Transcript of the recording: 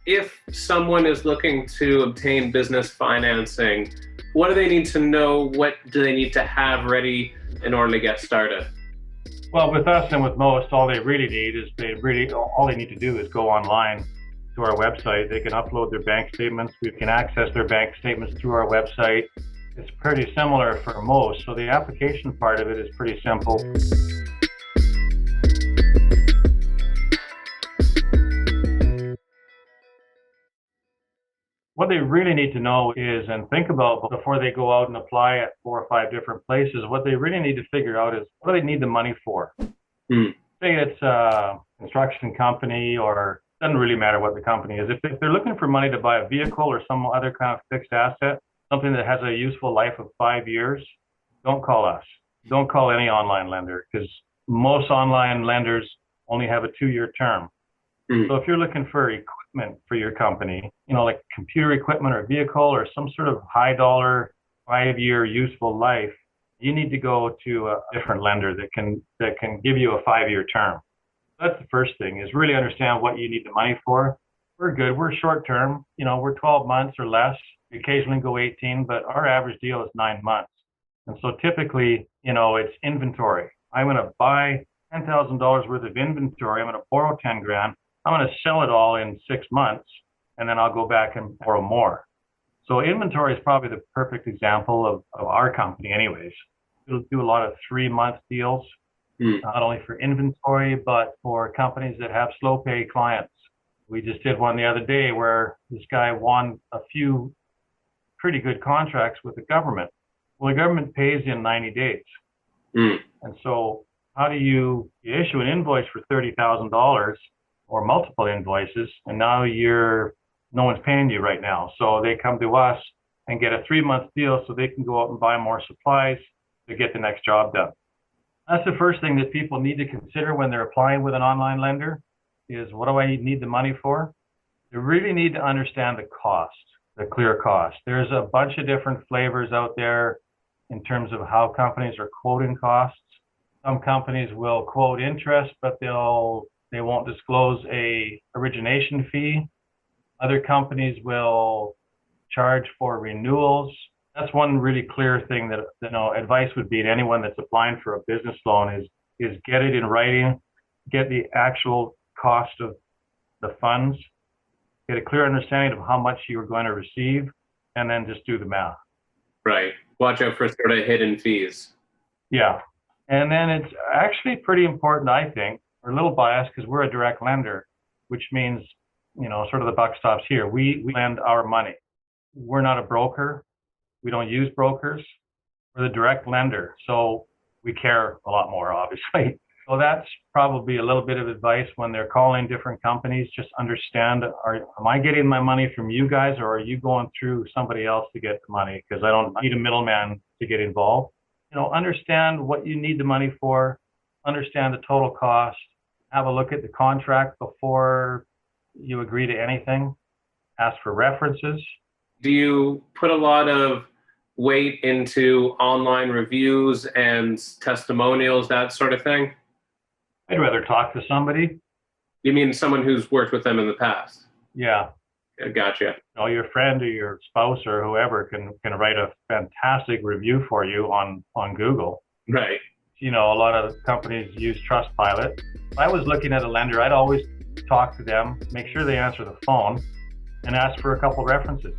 If someone is looking to obtain business financing, what do they need to know? What do they need to have ready in order to get started? Well, with us and with most, all they really need is all they need to do is go online to our website. They can upload their bank statements. We can access their bank statements through our website. It's pretty similar for most. So the application part of it is pretty simple. What they really need to know is, and think about before they go out and apply at 4 or 5 different places, what they really need to figure out is what do they need the money for? Hmm. Say it's a construction company, or doesn't really matter what the company is. If they're looking for money to buy a vehicle or some other kind of fixed asset, something that has a useful life of 5 years, don't call us. Don't call any online lender, because most online lenders only have a 2-year term. So if you're looking for equipment for your company, like computer equipment or vehicle or some sort of high dollar 5-year useful life, you need to go to a different lender that can give you a 5-year term. That's the first thing, is really understand what you need the money for. We're good. We're short term. We're 12 months or less. We occasionally go 18, but our average deal is 9 months. And so typically, it's inventory. I'm going to buy $10,000 worth of inventory. I'm going to borrow 10 grand. I'm going to sell it all in 6 months, and then I'll go back and borrow more. So inventory is probably the perfect example of our company anyways. We'll do a lot of 3-month deals, not only for inventory, but for companies that have slow pay clients. We just did one the other day where this guy won a few pretty good contracts with the government. Well, the government pays in 90 days. And so how do you issue an invoice for $30,000 or multiple invoices, and now no one's paying you right now. So they come to us and get a 3-month deal so they can go out and buy more supplies to get the next job done. That's the first thing that people need to consider when they're applying with an online lender, is what do I need the money for? They really need to understand the cost, the clear cost. There's a bunch of different flavors out there in terms of how companies are quoting costs. Some companies will quote interest, but they won't disclose a origination fee. Other companies will charge for renewals. That's one really clear thing that advice would be to anyone that's applying for a business loan is get it in writing, get the actual cost of the funds, get a clear understanding of how much you're going to receive, and then just do the math. Right. Watch out for sort of hidden fees. Yeah. And then it's actually pretty important, I think. We're a little biased because we're a direct lender, which means, sort of the buck stops here. We lend our money. We're not a broker. We don't use brokers. We're the direct lender. So we care a lot more, obviously. So that's probably a little bit of advice when they're calling different companies. Just understand, am I getting my money from you guys, or are you going through somebody else to get the money? Because I don't need a middleman to get involved. Understand what you need the money for, understand the total cost, have a look at the contract before you agree to anything, ask for references. Do you put a lot of weight into online reviews and testimonials, that sort of thing? I'd rather talk to somebody. You mean someone who's worked with them in the past? Yeah. Gotcha. Your friend or your spouse or whoever can write a fantastic review for you on Google. Right. A lot of companies use Trustpilot. If I was looking at a lender, I'd always talk to them, make sure they answer the phone, and ask for a couple references.